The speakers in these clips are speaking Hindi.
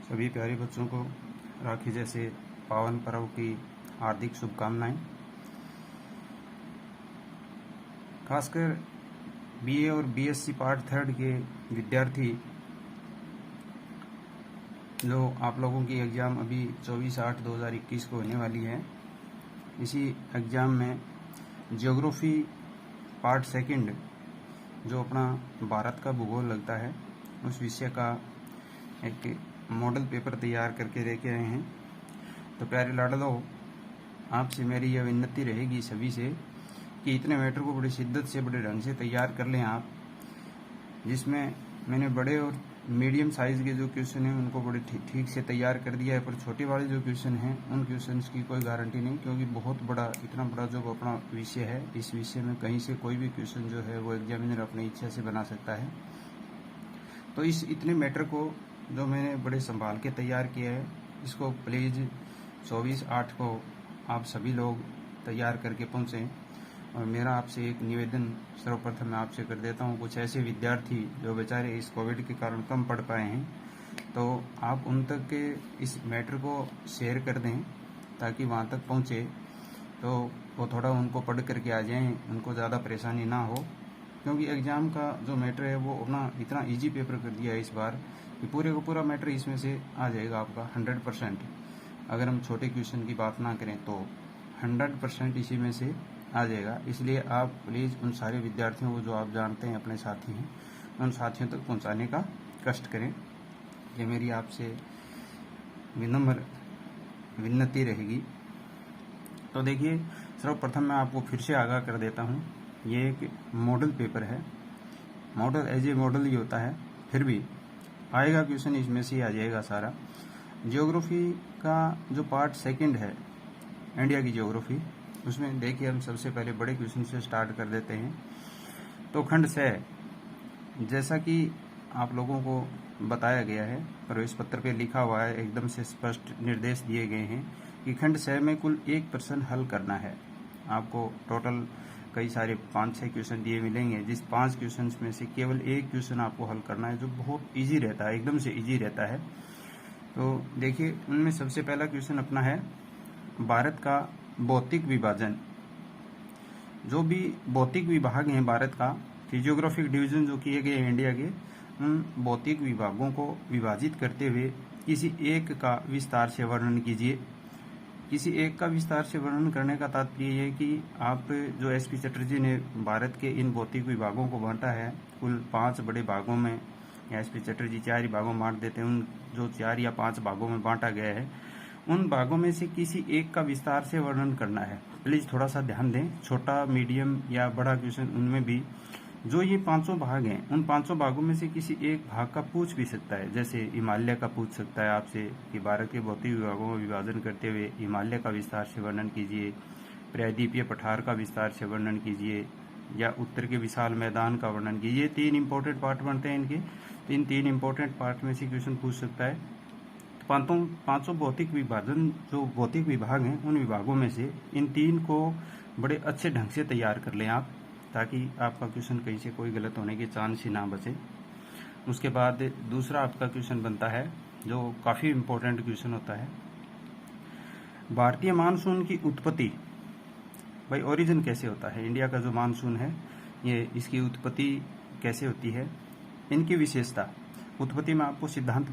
सभी प्यारे बच्चों को राखी जैसे पावन पर्व की हार्दिक शुभकामनाएं। खासकर बीए और बीएससी पार्ट थर्ड के विद्यार्थी जो आप लोगों की एग्ज़ाम अभी 24/8/2021 को होने वाली है, इसी एग्ज़ाम में ज्योग्राफी पार्ट सेकंड जो अपना भारत का भूगोल लगता है उस विषय का एक मॉडल पेपर तैयार करके लेके आए हैं। तो प्यारे लाडलो, आपसे मेरी यह विनती रहेगी सभी से कि इतने मैटर को बड़ी शिद्दत से बड़े ढंग से तैयार कर लें आप, जिसमें मैंने बड़े और मीडियम साइज़ के जो क्वेश्चन हैं उनको बड़े ठीक से तैयार कर दिया है, पर छोटे वाले जो क्वेश्चन हैं उन क्वेश्चंस की कोई गारंटी नहीं, क्योंकि बहुत बड़ा इतना बड़ा जो अपना विषय है, इस विषय में कहीं से कोई भी क्वेश्चन जो है वो एग्जामिनर अपनी इच्छा से बना सकता है। तो इस इतने मैटर को जो मैंने बड़े संभाल के तैयार किया है, इसको प्लीज़ 24/8 को आप सभी लोग तैयार करके पहुँचें। और मेरा आपसे एक निवेदन सर्वप्रथम मैं आपसे कर देता हूँ, कुछ ऐसे विद्यार्थी जो बेचारे इस कोविड के कारण कम पढ़ पाए हैं, तो आप उन तक के इस मैटर को शेयर कर दें ताकि वहाँ तक पहुँचे, तो वो थोड़ा उनको पढ़ करके आ जाएं, उनको ज़्यादा परेशानी ना हो। क्योंकि एग्ज़ाम का जो मैटर है वो अपना इतना इजी पेपर कर दिया है इस बार कि पूरे का पूरा मैटर इसमें से आ जाएगा आपका 100%। अगर हम छोटे क्वेश्चन की बात ना करें तो 100% इसी में से आ जाएगा। इसलिए आप प्लीज़ उन सारे विद्यार्थियों को जो आप जानते हैं अपने साथी हैं, उन साथियों तक पहुंचाने का कष्ट करें। ये मेरी आपसे विनम्र विनती रहेगी। तो देखिए, सर्वप्रथम मैं आपको फिर से आगाह कर देता हूँ, ये एक मॉडल पेपर है। मॉडल एज ए मॉडल ही होता है, फिर भी आएगा क्वेश्चन इसमें से ही आ जाएगा सारा। ज्योग्राफी का जो पार्ट सेकंड है, इंडिया की ज्योग्राफी, उसमें देखिए हम सबसे पहले बड़े क्वेश्चन से स्टार्ट कर देते हैं। तो खंड से, जैसा कि आप लोगों को बताया गया है, प्रवेश पत्र पे लिखा हुआ है, एकदम से स्पष्ट निर्देश दिए गए हैं कि खंड से में कुल 1 प्रश्न हल करना है। आपको टोटल कई सारे 5-6 क्वेश्चन दिए मिलेंगे, जिस 5 क्वेश्चन में से केवल एक क्वेश्चन आपको हल करना है, जो बहुत ईजी रहता है, एकदम से ईजी रहता है। तो देखिए, उनमें सबसे पहला क्वेश्चन अपना है भारत का भौतिक विभाजन। जो भी भौतिक विभाग हैं भारत का, फिजियोग्राफिक डिवीजन जो किए गए हैं इंडिया के, उन भौतिक विभागों को विभाजित करते हुए किसी एक का विस्तार से वर्णन कीजिए। किसी एक का विस्तार से वर्णन करने का तात्पर्य ये है कि आप जो एसपी चटर्जी ने भारत के इन भौतिक विभागों को बांटा है, कुल 5 बड़े भागों में, या एसपी चटर्जी 4 ही भागों में बांट देते हैं, उन जो 4 या 5 भागों में बांटा गया है, उन भागों में से किसी एक का विस्तार से वर्णन करना है। प्लीज़ थोड़ा सा ध्यान दें, छोटा, मीडियम या बड़ा क्वेश्चन, उनमें भी जो ये 5 भाग हैं, उन 5 भागों में से किसी एक भाग का पूछ भी सकता है। जैसे हिमालय का पूछ सकता है आपसे कि भारत के भौतिक विभागों में विभाजन करते हुए हिमालय का विस्तार से वर्णन कीजिए, प्रायद्वीपीय पठार का विस्तार से वर्णन कीजिए, या उत्तर के विशाल मैदान का वर्णन कीजिए। ये 3 इंपॉर्टेंट पार्ट बनते हैं इनके। इन 3 इंपॉर्टेंट पार्ट में से क्वेश्चन पूछ सकता है। पांचों भौतिक विभाजन जो भौतिक विभाग हैं, उन विभागों में से इन 3 को बड़े अच्छे ढंग से तैयार कर लें आप, ताकि आपका क्वेश्चन कहीं से कोई गलत होने के चांस ही ना बचे। उसके बाद दूसरा आपका क्वेश्चन बनता है, जो काफ़ी इम्पोर्टेंट क्वेश्चन होता है, भारतीय मानसून की उत्पत्ति। भाई, ओरिजिन कैसे होता है इंडिया का जो मानसून है, ये इसकी उत्पत्ति कैसे होती है, इनकी विशेषता। उत्पत्ति में आपको सिद्धांत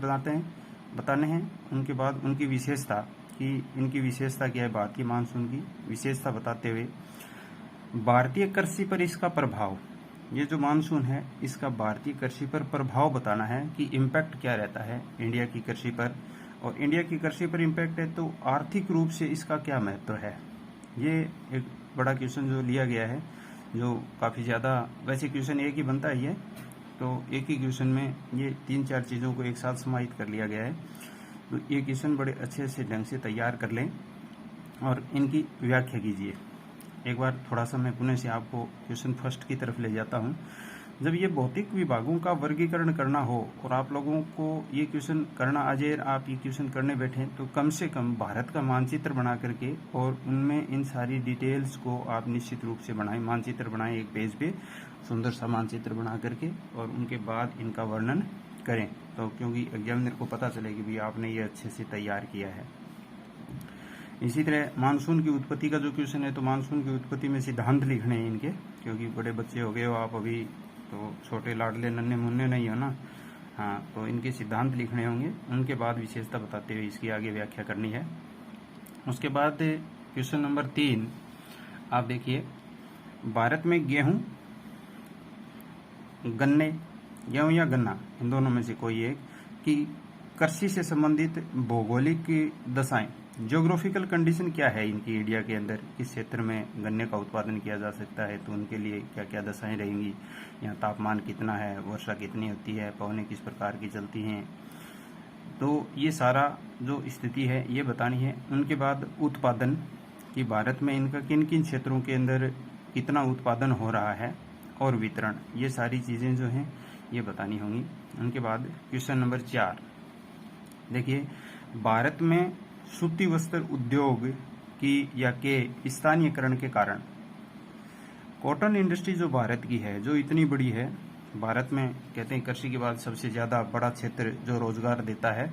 बताने हैं, उनके बाद उनकी विशेषता, कि इनकी विशेषता क्या है, भारतीय मानसून की विशेषता बताते हुए भारतीय कृषि पर इसका प्रभाव, ये जो मानसून है इसका भारतीय कृषि पर प्रभाव बताना है कि इम्पैक्ट क्या रहता है इंडिया की कृषि पर। और इंडिया की कृषि पर इम्पैक्ट है तो आर्थिक रूप से इसका क्या महत्व है। ये एक बड़ा क्वेश्चन जो लिया गया है, जो काफ़ी ज़्यादा, वैसे क्वेश्चन एक ही बनता है ये, तो एक ही क्वेश्चन में ये 3-4 चीज़ों को एक साथ समाहित कर लिया गया है। तो ये क्वेश्चन बड़े अच्छे से ढंग से तैयार कर लें और इनकी व्याख्या कीजिए। एक बार थोड़ा सा मैं पुनः से आपको क्वेश्चन फर्स्ट की तरफ ले जाता हूँ। जब ये भौतिक विभागों का वर्गीकरण करना हो और आप लोगों को ये क्वेश्चन करना आ जाए, आप ये क्वेश्चन करने बैठें, तो कम से कम भारत का मानचित्र बना करके और उनमें इन सारी डिटेल्स को आप निश्चित रूप से बनाएं। मानचित्र बनाएं एक पेज पे, सुंदर सा मानचित्र बना करके, और उनके बाद इनका वर्णन करें, तो क्योंकि एग्जामिनर को पता चले कि भी आपने ये अच्छे से तैयार किया है। इसी तरह मानसून की उत्पत्ति का जो क्वेश्चन है, तो मानसून की उत्पत्ति में सिद्धांत लिखने हैं इनके, क्योंकि बड़े बच्चे हो गए हो आप अभी, तो छोटे लाडले नन्हे मुन्ने नहीं हो ना। हाँ, तो इनके सिद्धांत लिखने होंगे, उनके बाद विशेषता बताते हुए इसकी आगे व्याख्या करनी है। उसके बाद क्वेश्चन नंबर 3 आप देखिए, भारत में गेहूं या गन्ना, इन दोनों में से कोई एक कि कृषि से संबंधित भौगोलिक दशाएं, ज्योग्राफिकल कंडीशन क्या है इनकी, इंडिया के अंदर किस क्षेत्र में गन्ने का उत्पादन किया जा सकता है, तो उनके लिए क्या क्या दशाएं रहेंगी, यहाँ तापमान कितना है, वर्षा कितनी होती है, पवनें किस प्रकार की चलती हैं, तो ये सारा जो स्थिति है ये बतानी है। उनके बाद उत्पादन कि भारत में इनका किन किन क्षेत्रों के अंदर कितना उत्पादन हो रहा है, और वितरण, ये सारी चीज़ें जो हैं ये बतानी होंगी। उनके बाद क्वेश्चन नंबर 4 देखिए, भारत में सूती वस्त्र उद्योग की या के स्थानीयकरण के कारण, कॉटन इंडस्ट्री जो भारत की है, जो इतनी बड़ी है, भारत में कहते हैं कृषि के बाद सबसे ज़्यादा बड़ा क्षेत्र जो रोजगार देता है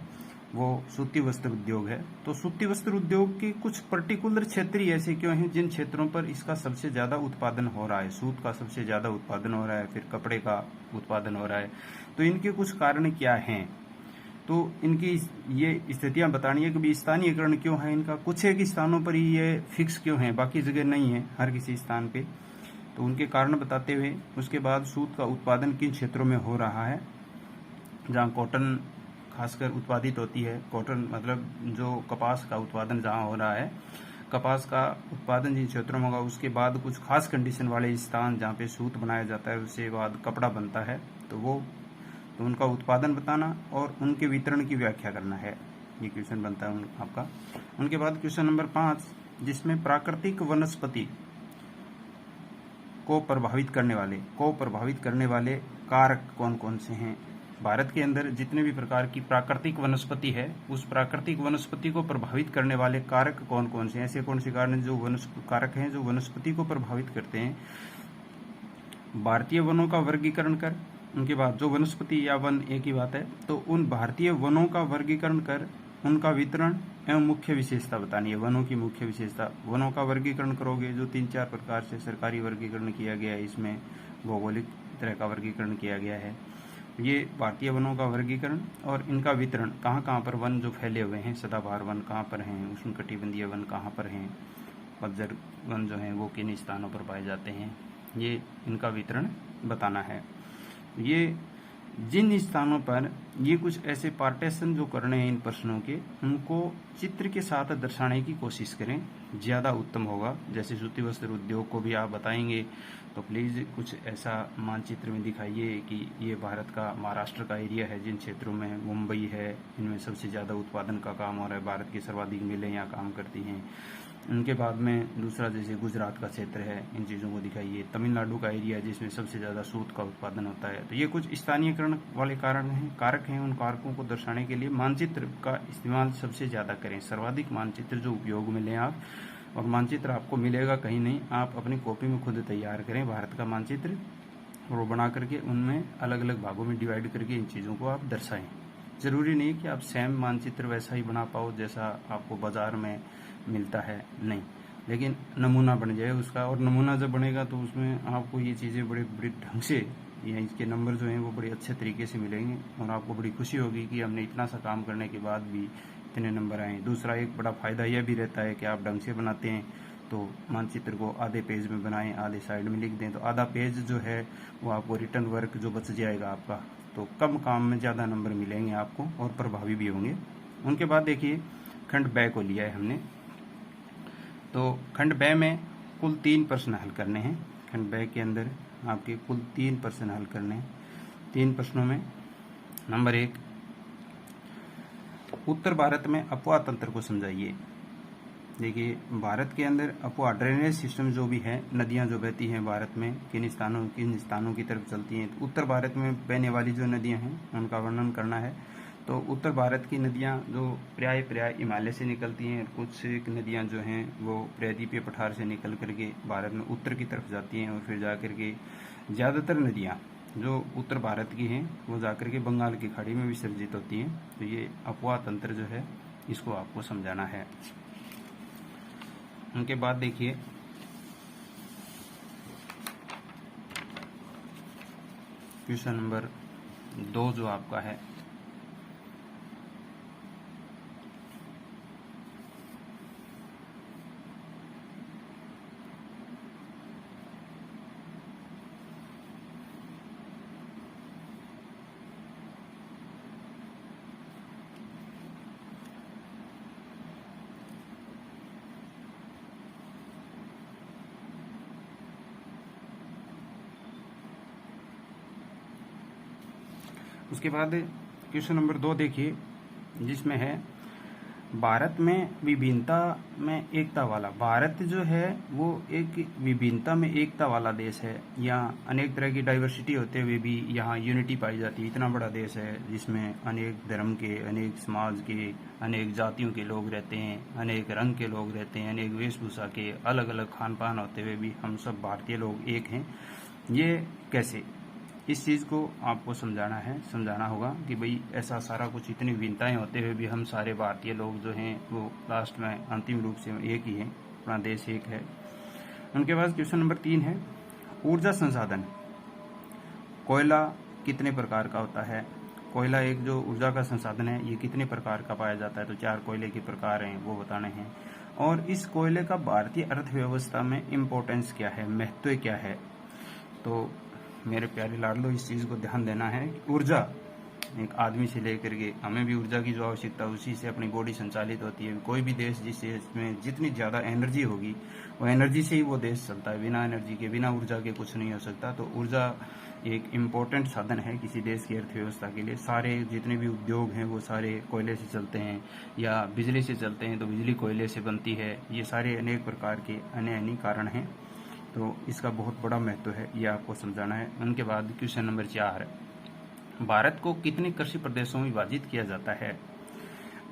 वो सूती वस्त्र उद्योग है। तो सूती वस्त्र उद्योग के कुछ पर्टिकुलर क्षेत्र ही ऐसे क्यों हैं जिन क्षेत्रों पर इसका सबसे ज़्यादा उत्पादन हो रहा है, सूत का सबसे ज़्यादा उत्पादन हो रहा है, फिर कपड़े का उत्पादन हो रहा है, तो इनके कुछ कारण क्या हैं, तो इनकी ये स्थितियां बतानी है कि स्थानीयकरण क्यों है इनका, कुछ एक स्थानों पर ही ये फिक्स क्यों है, बाकी जगह नहीं है हर किसी स्थान पे, तो उनके कारण बताते हुए उसके बाद सूत का उत्पादन किन क्षेत्रों में हो रहा है, जहाँ कॉटन खासकर उत्पादित होती है, कॉटन मतलब जो कपास का उत्पादन जहाँ हो रहा है, कपास का उत्पादन जिन क्षेत्रों में होगा, उसके बाद कुछ खास कंडीशन वाले स्थान जहाँ पे सूत बनाया जाता है, उसके बाद कपड़ा बनता है, तो उनका उत्पादन बताना और उनके वितरण की व्याख्या करना है, ये क्वेश्चन बनता है आपका। उनके बाद क्वेश्चन नंबर 5 जिसमें प्राकृतिक वनस्पति को प्रभावित करने वाले कारक कौन कौन से हैं, भारत के अंदर जितने भी प्रकार की प्राकृतिक वनस्पति है, उस प्राकृतिक वनस्पति को प्रभावित करने वाले कारक कौन कौन से हैं, ऐसे कौन से कारक हैं जो वनस्पति को प्रभावित करते हैं। भारतीय वनों का वर्गीकरण कर, उनके बाद जो वनस्पति या वन एक ही बात है, तो उन भारतीय वनों का वर्गीकरण कर, उनका वितरण एवं मुख्य विशेषता बतानी है, वनों की मुख्य विशेषता। वनों का वर्गीकरण करोगे जो 3-4 प्रकार से सरकारी वर्गीकरण किया गया है, इसमें भौगोलिक तरह का वर्गीकरण किया गया है। ये भारतीय वनों का वर्गीकरण और इनका वितरण, कहाँ कहाँ पर वन जो फैले हुए हैं, सदाबहार वन कहाँ पर हैं, उष्णकटिबंधीय वन कहाँ पर हैं, पतझड़ वन जो हैं वो किन स्थानों पर पाए जाते हैं, ये इनका वितरण बताना है। ये जिन स्थानों पर ये कुछ ऐसे पार्टीशन जो करने हैं इन प्रश्नों के, उनको चित्र के साथ दर्शाने की कोशिश करें, ज़्यादा उत्तम होगा। जैसे सूती वस्त्र उद्योग को भी आप बताएंगे तो प्लीज़ कुछ ऐसा मानचित्र में दिखाइए कि ये भारत का महाराष्ट्र का एरिया है, जिन क्षेत्रों में मुंबई है, इनमें सबसे ज़्यादा उत्पादन का काम हो रहा है, भारत की सर्वाधिक मिलें यहाँ काम करती हैं। उनके बाद में दूसरा जैसे गुजरात का क्षेत्र है, इन चीज़ों को दिखाइए। तमिलनाडु का एरिया है जिसमें सबसे ज़्यादा सूत का उत्पादन होता है। तो ये कुछ स्थानीयकरण वाले कारक हैं, उन कारकों को दर्शाने के लिए मानचित्र का इस्तेमाल सबसे ज़्यादा करें। सर्वाधिक मानचित्र जो उपयोग में लें आप, और मानचित्र आपको मिलेगा कहीं नहीं, आप अपनी कॉपी में खुद तैयार करें भारत का मानचित्र, और वो बना करके उनमें अलग अलग भागों में डिवाइड करके इन चीज़ों को आप दर्शाएं। ज़रूरी नहीं कि आप सेम मानचित्र वैसा ही बना पाओ जैसा आपको बाजार में मिलता है, नहीं, लेकिन नमूना बन जाए उसका। और नमूना जब बनेगा तो उसमें आपको ये चीज़ें बड़े बड़े ढंग से, या इसके नंबर जो हैं वो बड़े अच्छे तरीके से मिलेंगे, और आपको बड़ी खुशी होगी कि हमने इतना सा काम करने के बाद भी इतने नंबर आए। दूसरा एक बड़ा फ़ायदा यह भी रहता है कि आप ढंग से बनाते हैं तो मानचित्र को आधे पेज में बनाएं, आधे साइड में लिख दें, तो आधा पेज जो है वो आपको रिटर्न वर्क जो बच जाएगा आपका, तो कम काम में ज़्यादा नंबर मिलेंगे आपको और प्रभावी भी होंगे। उनके बाद देखिए खंड ब को लिया है हमने, तो खंड ब में कुल 3 प्रश्न हल करने हैं। खंड ब के अंदर आपके कुल 3 प्रश्न हल करने हैं। 3 प्रश्नों में नंबर 1, उत्तर भारत में अपवाह तंत्र को समझाइए। देखिए भारत के अंदर अपवाह ड्रेनेज सिस्टम जो भी है, नदियां जो बहती हैं भारत में किन स्थानों की तरफ चलती हैं, तो उत्तर भारत में बहने वाली जो नदियां हैं उनका वर्णन करना है। तो उत्तर भारत की नदियां जो प्राय हिमालय से निकलती हैं, कुछ एक नदियां जो हैं वो प्रायद्वीपीय पठार से निकल करके भारत में उत्तर की तरफ जाती हैं, और फिर जा करके ज़्यादातर नदियाँ जो उत्तर भारत की हैं वो जाकर के बंगाल की खाड़ी में विसर्जित होती हैं। तो ये अपवाह तंत्र जो है इसको आपको समझाना है। उनके बाद देखिए क्वेश्चन नंबर 2 जो आपका है, उसके बाद क्वेश्चन नंबर 2 देखिए, जिसमें है भारत में विभिन्नता में एकता वाला। भारत जो है वो एक विभिन्नता में एकता वाला देश है। यहाँ अनेक तरह की डाइवर्सिटी होते हुए भी यहाँ यूनिटी पाई जाती है। इतना बड़ा देश है जिसमें अनेक धर्म के, अनेक समाज के, अनेक जातियों के लोग रहते हैं, अनेक रंग के लोग रहते हैं, अनेक वेशभूषा के, अलग अलग खान पान होते हुए भी हम सब भारतीय लोग एक हैं। ये कैसे, इस चीज़ को आपको समझाना होगा कि भाई ऐसा सारा कुछ, इतनी विभिन्नताएं होते हुए भी हम सारे भारतीय लोग जो हैं वो लास्ट में अंतिम रूप से एक ही हैं, अपना देश एक है। उनके बाद क्वेश्चन नंबर 3 है ऊर्जा संसाधन। कोयला कितने प्रकार का होता है? कोयला एक जो ऊर्जा का संसाधन है, ये कितने प्रकार का पाया जाता है? तो 4 कोयले के प्रकार हैं, वो बताने हैं। और इस कोयले का भारतीय अर्थव्यवस्था में इम्पोर्टेंस क्या है, महत्व क्या है? तो मेरे प्यारे लाडलो, इस चीज़ को ध्यान देना है। ऊर्जा एक आदमी से लेकर के हमें भी ऊर्जा की जो आवश्यकता है उसी से अपनी बॉडी संचालित होती है। कोई भी देश जिस देश में जितनी ज़्यादा एनर्जी होगी वो एनर्जी से ही वो देश चलता है। बिना एनर्जी के, बिना ऊर्जा के कुछ नहीं हो सकता। तो ऊर्जा एक इम्पोर्टेंट साधन है किसी देश की अर्थव्यवस्था के लिए। सारे जितने भी उद्योग हैं वो सारे कोयले से चलते हैं, या बिजली से चलते हैं तो बिजली कोयले से बनती है। ये सारे अनेक प्रकार के अन्य कारण हैं। तो इसका बहुत बड़ा महत्व है, ये आपको समझाना है। उनके बाद क्वेश्चन नंबर 4, भारत को कितने कृषि प्रदेशों में विभाजित किया जाता है?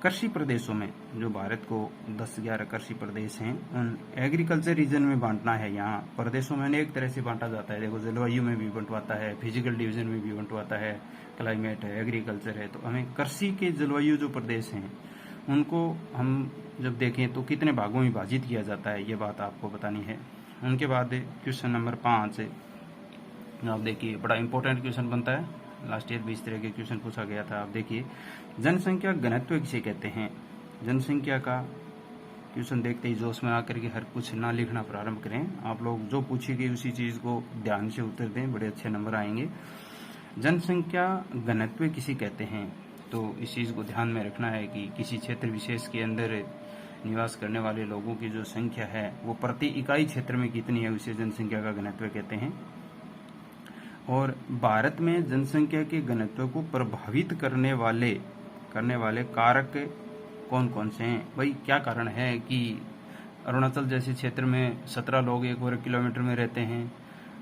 कृषि प्रदेशों में जो भारत को 10-11 कृषि प्रदेश हैं, उन एग्रीकल्चर रीजन में बांटना है। यहाँ प्रदेशों में अनेक तरह से बांटा जाता है। देखो, जलवायु में भी बंटवाता है, फिजिकल डिवीजन में भी बंटवाता है, क्लाइमेट है, एग्रीकल्चर है। तो हमें कृषि के जलवायु जो प्रदेश हैं उनको हम जब देखें तो कितने भागों में विभाजित किया जाता है, ये बात आपको बतानी है। उनके बाद क्वेश्चन नंबर 5 आप देखिए, बड़ा इंपॉर्टेंट क्वेश्चन बनता है। लास्ट ईयर भी इस तरह के क्वेश्चन पूछा गया था। आप देखिए, जनसंख्या घनत्व किसे कहते हैं? जनसंख्या का क्वेश्चन देखते ही जोश में आकर के हर कुछ ना लिखना प्रारंभ करें। आप लोग जो पूछी गई उसी चीज को ध्यान से उत्तर दें, बड़े अच्छे नंबर आएंगे। जनसंख्या घनत्व किसे कहते हैं? तो इस चीज को ध्यान में रखना है कि किसी क्षेत्र विशेष के अंदर निवास करने वाले लोगों की जो संख्या है वो प्रति इकाई क्षेत्र में कितनी है, उसे जनसंख्या का घनत्व कहते हैं। और भारत में जनसंख्या के घनत्व को प्रभावित करने वाले कारक कौन कौन से हैं? भाई, क्या कारण है कि अरुणाचल जैसे क्षेत्र में 17 लोग 1 वर्ग किलोमीटर में रहते हैं,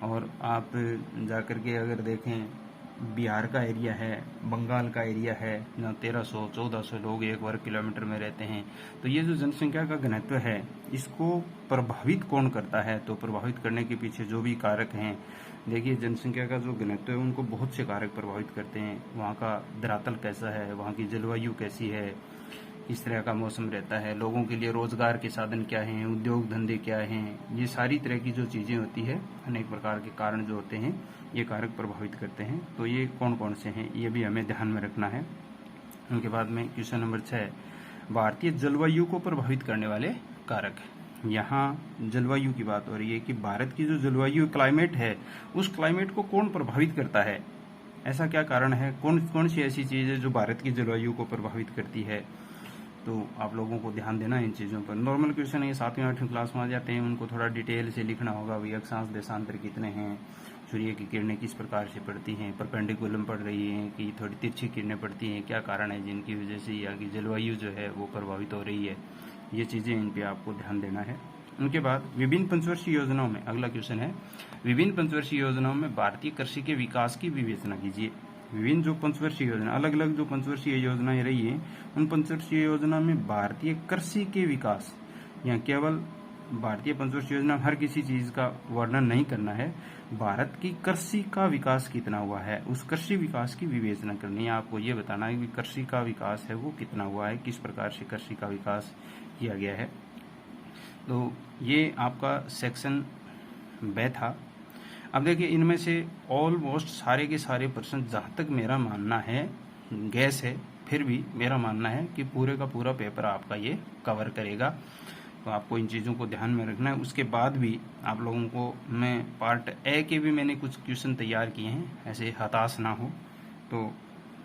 और आप जाकर के अगर देखें बिहार का एरिया है, बंगाल का एरिया है, जहाँ 1300-1400 लोग 1 वर्ग किलोमीटर में रहते हैं। तो ये जो जनसंख्या का घनत्व है इसको प्रभावित कौन करता है? तो प्रभावित करने के पीछे जो भी कारक हैं, देखिए जनसंख्या का जो घनत्व है उनको बहुत से कारक प्रभावित करते हैं। वहाँ का धरातल कैसा है, वहाँ की जलवायु कैसी है, किस तरह का मौसम रहता है, लोगों के लिए रोजगार के साधन क्या हैं, उद्योग धंधे क्या हैं, ये सारी तरह की जो चीज़ें होती है, अनेक प्रकार के कारण जो होते हैं ये कारक प्रभावित करते हैं। तो ये कौन कौन से हैं ये भी हमें ध्यान में रखना है। उनके बाद में क्वेश्चन नंबर 6, भारतीय जलवायु को प्रभावित करने वाले कारक। यहाँ जलवायु की बात हो रही है कि भारत की जो जलवायु क्लाइमेट है उस क्लाइमेट को कौन प्रभावित करता है, ऐसा क्या कारण है, कौन सी ऐसी चीज़ है जो भारत की जलवायु को प्रभावित करती है? तो आप लोगों को ध्यान देना है इन चीज़ों पर। नॉर्मल क्वेश्चन है, 7वीं 8वीं क्लास में आ जाते हैं, उनको थोड़ा डिटेल से लिखना होगा। भाई, अक्षांश देशांतर कितने हैं, सूर्य की किरणें किस प्रकार से पड़ती हैं, परपेंडिकुलम पड़ रही हैं कि थोड़ी तिरछी किरणें पड़ती हैं, क्या कारण है जिनकी वजह से यहाँ की जलवायु जो है वो प्रभावित हो रही है, ये चीज़ें इन पर आपको ध्यान देना है। उनके बाद विभिन्न पंचवर्षीय योजनाओं में, अगला क्वेश्चन है, विभिन्न पंचवर्षीय योजनाओं में भारतीय कृषि के विकास की विवेचना कीजिए। विभिन्न जो पंचवर्षीय योजना, अलग अलग जो पंचवर्षीय योजनाएं रही हैं, उन पंचवर्षीय योजना में भारतीय कृषि के विकास, यहाँ केवल भारतीय पंचवर्षीय योजना हर किसी चीज का वर्णन नहीं करना है, भारत की कृषि का विकास कितना हुआ है उस कृषि विकास की विवेचना करनी है। आपको ये बताना है कि कृषि का विकास है वो कितना हुआ है, किस प्रकार से कृषि का विकास किया गया है। तो ये आपका सेक्शन ब था। अब देखिए इनमें से ऑलमोस्ट सारे के सारे प्रश्न जहाँ तक मेरा मानना है गैस है, फिर भी मेरा मानना है कि पूरे का पूरा पेपर आपका ये कवर करेगा। तो आपको इन चीज़ों को ध्यान में रखना है। उसके बाद भी आप लोगों को मैं पार्ट ए के भी मैंने कुछ क्वेश्चन तैयार किए हैं, ऐसे हताश ना हो। तो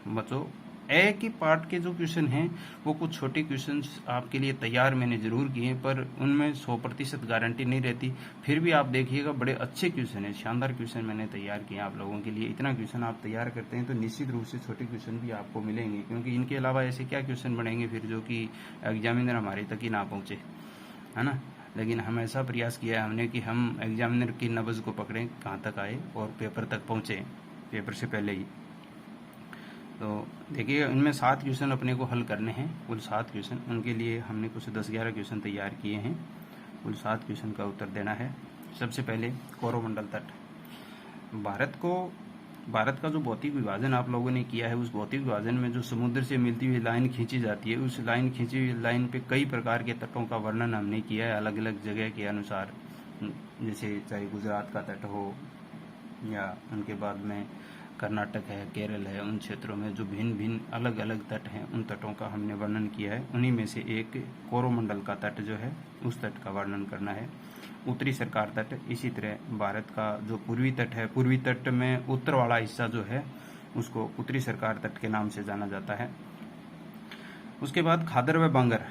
बच्चों ए के पार्ट के जो क्वेश्चन हैं वो कुछ छोटे क्वेश्चंस आपके लिए तैयार मैंने ज़रूर किए हैं, पर उनमें 100% गारंटी नहीं रहती। फिर भी आप देखिएगा बड़े अच्छे क्वेश्चन हैं, शानदार क्वेश्चन मैंने तैयार किए आप लोगों के लिए। इतना क्वेश्चन आप तैयार करते हैं तो निश्चित रूप से छोटे क्वेश्चन भी आपको मिलेंगे, क्योंकि इनके अलावा ऐसे क्या क्वेश्चन बनेंगे फिर जो कि एग्जामिनर हमारे तक ही ना पहुँचे, है ना। लेकिन हम ऐसा प्रयास किया है हमने कि हम एग्जामिनर की नब्ज़ को पकड़ें, कहाँ तक आए और पेपर तक पहुँचे पेपर से पहले ही। तो देखिए इनमें 7 क्वेश्चन अपने को हल करने हैं, कुल 7 क्वेश्चन। उनके लिए हमने कुछ 10-11 क्वेश्चन तैयार किए हैं, कुल 7 क्वेश्चन का उत्तर देना है। सबसे पहले कोरोमंडल तट। भारत का जो भौतिक विभाजन आप लोगों ने किया है, उस भौतिक विभाजन में जो समुद्र से मिलती हुई लाइन खींची जाती है, उस खींची हुई लाइन पे कई प्रकार के तटों का वर्णन हमने किया है अलग अलग जगह के अनुसार। जैसे चाहे गुजरात का तट हो या उनके बाद में कर्नाटक है, केरल है, उन क्षेत्रों में जो भिन्न भिन्न अलग अलग तट हैं उन तटों का हमने वर्णन किया है। उन्हीं में से एक कोरोमंडल का तट जो है उस तट का वर्णन करना है। उत्तरी सरकार तट, इसी तरह भारत का जो पूर्वी तट है, पूर्वी तट में उत्तर वाला हिस्सा जो है उसको उत्तरी सरकार तट के नाम से जाना जाता है। उसके बाद खादर व बांगर।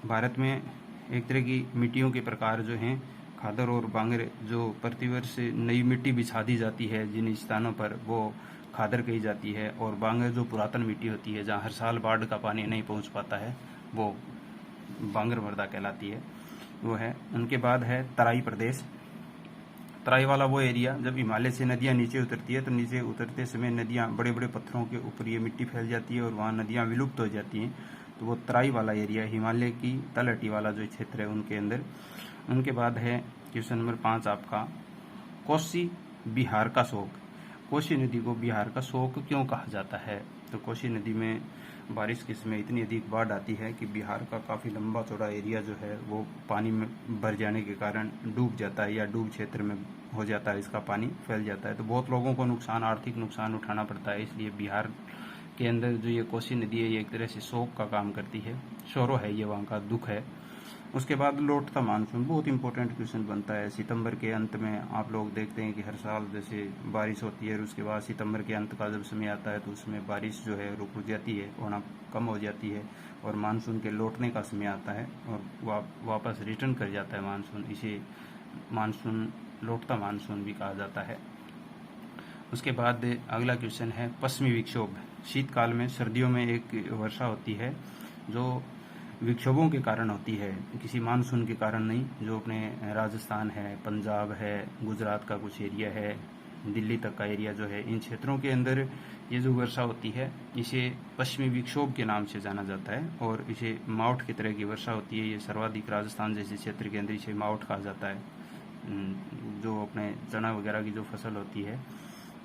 भारत में एक तरह की मिट्टियों के प्रकार जो हैं खादर और बांगर, जो प्रतिवर्ष नई मिट्टी बिछा दी जाती है जिन स्थानों पर, वो खादर कही जाती है। और बांगर जो पुरातन मिट्टी होती है जहाँ हर साल बाढ़ का पानी नहीं पहुँच पाता है, वो बांगर मृदा कहलाती है, वो है। उनके बाद है तराई प्रदेश। तराई वाला वो एरिया जब हिमालय से नदियाँ नीचे उतरती है तो नीचे उतरते समय नदियाँ बड़े बड़े पत्थरों के ऊपर ये मिट्टी फैल जाती है और वहाँ नदियाँ विलुप्त हो जाती हैं, तो वो तराई वाला एरिया, हिमालय की तलहटी वाला जो क्षेत्र है उनके अंदर। उनके बाद है क्वेश्चन नंबर 5 आपका, कोसी बिहार का शोक। कोसी नदी को बिहार का शोक क्यों कहा जाता है? तो कोसी नदी में बारिश के समय इतनी अधिक बाढ़ आती है कि बिहार का काफ़ी लंबा चौड़ा एरिया जो है वो पानी में भर जाने के कारण डूब जाता है, या डूब क्षेत्र में हो जाता है, इसका पानी फैल जाता है। तो बहुत लोगों को नुकसान, आर्थिक नुकसान उठाना पड़ता है। इसलिए बिहार के अंदर जो ये कोसी नदी है ये एक तरह से शोक का काम करती है, शोरो है ये, वहाँ का दुख है। उसके बाद लौटता मानसून, बहुत इंपॉर्टेंट क्वेश्चन बनता है। सितंबर के अंत में आप लोग देखते हैं कि हर साल जैसे बारिश होती है, उसके बाद सितंबर के अंत का जब समय आता है तो उसमें बारिश जो है रुक जाती है, होना कम हो जाती है, और मानसून के लौटने का समय आता है और वापस रिटर्न कर जाता है मानसून। इसे मानसून, लौटता मानसून भी कहा जाता है। उसके बाद अगला क्वेश्चन है पश्चिमी विक्षोभ। शीतकाल में, सर्दियों में एक वर्षा होती है जो विक्षोभों के कारण होती है, किसी मानसून के कारण नहीं। जो अपने राजस्थान है, पंजाब है, गुजरात का कुछ एरिया है, दिल्ली तक का एरिया जो है, इन क्षेत्रों के अंदर ये जो वर्षा होती है इसे पश्चिमी विक्षोभ के नाम से जाना जाता है, और इसे मावठ की तरह की वर्षा होती है। ये सर्वाधिक राजस्थान जैसे क्षेत्र के अंदर इसे मावठ कहा जाता है। जो अपने चना वगैरह की जो फसल होती है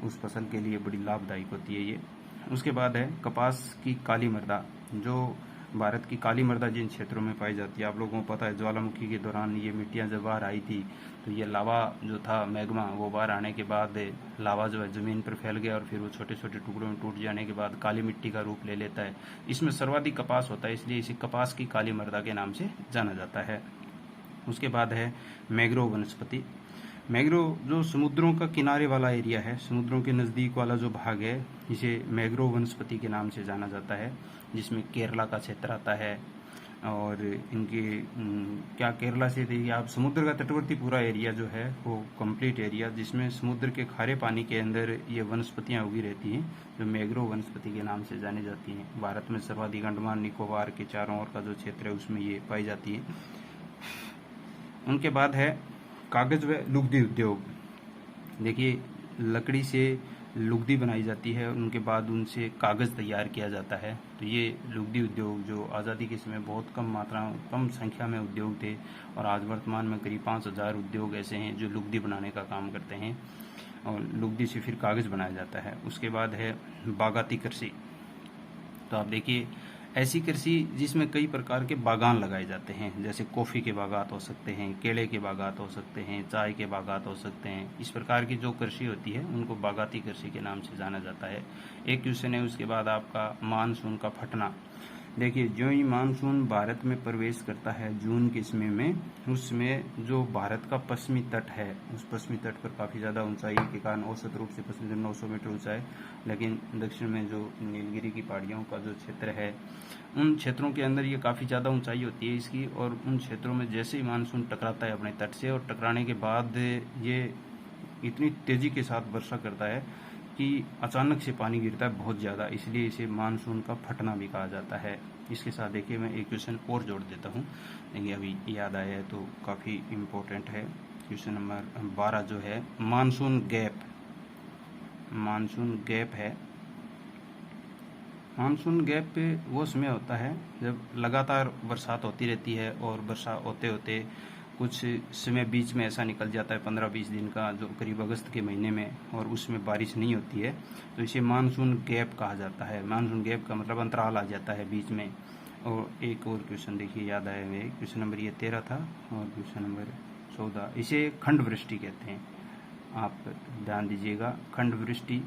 उस फसल के लिए बड़ी लाभदायक होती है ये। उसके बाद है कपास की काली मृदा। जो भारत की काली मृदा जिन क्षेत्रों में पाई जाती है, आप लोगों को पता है ज्वालामुखी के दौरान ये मिट्टियां जब बाहर आई थी तो ये लावा जो था, मैग्मा, वो बाहर आने के बाद लावा जो है ज़मीन पर फैल गया और फिर वो छोटे छोटे टुकड़ों में टूट जाने के बाद काली मिट्टी का रूप ले लेता है। इसमें सर्वाधिक कपास होता है, इसलिए इसे कपास की काली मृदा के नाम से जाना जाता है। उसके बाद है मैंग्रोव वनस्पति। मैंग्रोव जो समुद्रों का किनारे वाला एरिया है, समुद्रों के नज़दीक वाला जो भाग है, इसे मैंग्रोव वनस्पति के नाम से जाना जाता है, जिसमें केरला का क्षेत्र आता है। और इनके क्या केरला से देखिए आप, समुद्र का तटवर्ती पूरा एरिया जो है वो कंप्लीट एरिया जिसमें समुद्र के खारे पानी के अंदर ये वनस्पतियाँ उगी रहती हैं, जो मैंग्रोव वनस्पति के नाम से जानी जाती हैं। भारत में सर्वाधिक अंडमान निकोबार के चारों ओर का जो क्षेत्र है उसमें ये पाई जाती है। उनके बाद है कागज व लुगदी उद्योग। देखिए लकड़ी से लुगदी बनाई जाती है, उनके बाद उनसे कागज़ तैयार किया जाता है। तो ये लुगदी उद्योग जो आज़ादी के समय बहुत कम संख्या में उद्योग थे, और आज वर्तमान में करीब 5000 उद्योग ऐसे हैं जो लुगदी बनाने का काम करते हैं, और लुगदी से फिर कागज़ बनाया जाता है। उसके बाद है बागाती कृषि। तो आप देखिए, ऐसी कृषि जिसमें कई प्रकार के बागान लगाए जाते हैं, जैसे कॉफ़ी के बागात हो सकते हैं, केले के बागात हो सकते हैं, चाय के बागात हो सकते हैं। इस प्रकार की जो कृषि होती है उनको बागाती कृषि के नाम से जाना जाता है। एक क्वेश्चन है उसके बाद आपका, मानसून का फटना। देखिए, जो ही मानसून भारत में प्रवेश करता है जून के समय में, उसमें जो भारत का पश्चिमी तट है, उस पश्चिमी तट पर काफ़ी ज़्यादा ऊंचाई के कारण औसत रूप से पश्चिमी तट 900 मीटर ऊंचा है, लेकिन दक्षिण में जो नीलगिरी की पहाड़ियों का जो क्षेत्र है, उन क्षेत्रों के अंदर ये काफ़ी ज़्यादा ऊंचाई होती है इसकी, और उन क्षेत्रों में जैसे ही मानसून टकराता है अपने तट से, और टकराने के बाद ये इतनी तेज़ी के साथ वर्षा करता है कि अचानक से पानी गिरता है बहुत ज़्यादा, इसलिए इसे मानसून का फटना भी कहा जाता है। इसके साथ देखिए, मैं एक क्वेश्चन और जोड़ देता हूँ, देखिए अभी याद आया है तो काफ़ी इम्पोर्टेंट है। क्वेश्चन नंबर 12 जो है, मानसून गैप। मानसून गैप है। मानसून गैप वो समय होता है जब लगातार बरसात होती रहती है, और वर्षा होते होते कुछ समय बीच में ऐसा निकल जाता है 15-20 दिन का, जो करीब अगस्त के महीने में, और उसमें बारिश नहीं होती है, तो इसे मानसून गैप कहा जाता है। मानसून गैप का मतलब अंतराल आ जाता है बीच में। और एक और क्वेश्चन देखिए याद आया मेरे, क्वेश्चन नंबर ये 13 था, और क्वेश्चन नंबर 14, इसे खंड वृष्टि कहते हैं। आप ध्यान दीजिएगा, खंड वृष्टि,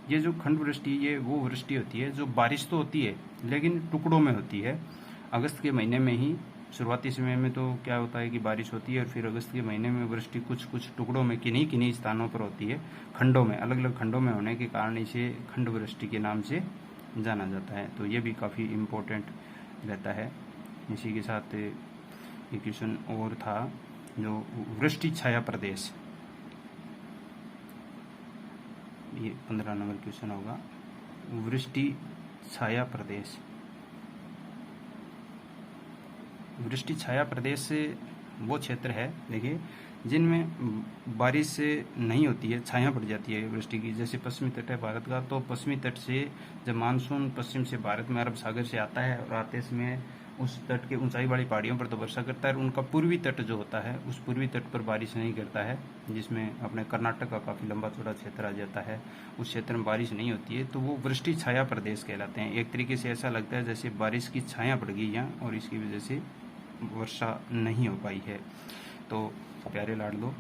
ये जो खंड वृष्टि, ये वो वृष्टि होती है जो बारिश तो होती है लेकिन टुकड़ों में होती है। अगस्त के महीने में ही, शुरुआती समय में तो क्या होता है कि बारिश होती है, और फिर अगस्त के महीने में वृष्टि कुछ कुछ टुकड़ों में, किन्हीं किन्हीं स्थानों पर होती है, खंडों में, अलग अलग खंडों में होने के कारण इसे खंड वृष्टि के नाम से जाना जाता है। तो ये भी काफ़ी इम्पोर्टेंट रहता है। इसी के साथ एक क्वेश्चन और था, जो वृष्टि छाया प्रदेश, ये 15 नंबर क्वेश्चन होगा, वृष्टि छाया प्रदेश। वृष्टि छाया प्रदेश वो क्षेत्र है, देखिए, जिनमें बारिश नहीं होती है, छाया पड़ जाती है वृष्टि की। जैसे पश्चिमी तट है भारत का, तो पश्चिमी तट से जब मानसून पश्चिम से भारत में अरब सागर से आता है, और आते समय उस तट के ऊंचाई वाली पहाड़ियों पर तो वर्षा करता है, और उनका पूर्वी तट जो होता है, उस पूर्वी तट पर बारिश नहीं करता है, जिसमें अपने कर्नाटक का काफ़ी लंबा चौड़ा क्षेत्र आ जाता है, उस क्षेत्र में बारिश नहीं होती है, तो वो वृष्टि छाया प्रदेश कहलाते हैं। एक तरीके से ऐसा लगता है जैसे बारिश की छाया पड़ गई यहाँ, और इसकी वजह से वर्षा नहीं हो पाई है। तो प्यारे लाडलो,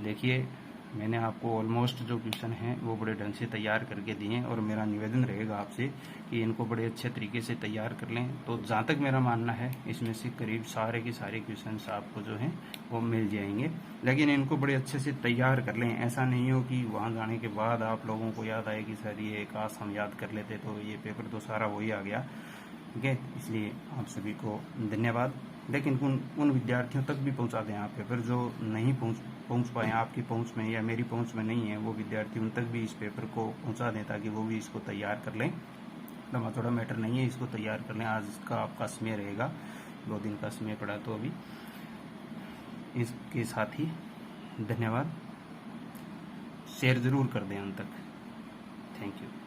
देखिए, मैंने आपको ऑलमोस्ट जो क्वेश्चन हैं वो बड़े ढंग से तैयार करके दिए हैं, और मेरा निवेदन रहेगा आपसे कि इनको बड़े अच्छे तरीके से तैयार कर लें। तो जहाँ तक मेरा मानना है, इसमें से करीब सारे के सारे क्वेश्चंस आपको जो हैं वो मिल जाएंगे, लेकिन इनको बड़े अच्छे से तैयार कर लें। ऐसा नहीं हो कि वहाँ जाने के बाद आप लोगों को याद आए कि सर ये काश हम याद कर लेते, तो ये पेपर तो सारा वही आ गया। ठीक है, इसलिए आप सभी को धन्यवाद। लेकिन उन विद्यार्थियों तक भी पहुंचा दें आप पेपर, जो नहीं पहुंच पाए, आपकी पहुंच में या मेरी पहुंच में नहीं है, वो विद्यार्थी उन तक भी इस पेपर को पहुंचा दें, ताकि वो भी इसको तैयार कर लें। लंबा थोड़ा मैटर नहीं है, इसको तैयार कर लें। आज का आपका समय रहेगा, 2 दिन का समय पड़ा, तो अभी इसके साथ ही धन्यवाद। शेयर ज़रूर कर दें उन तक। Thank you.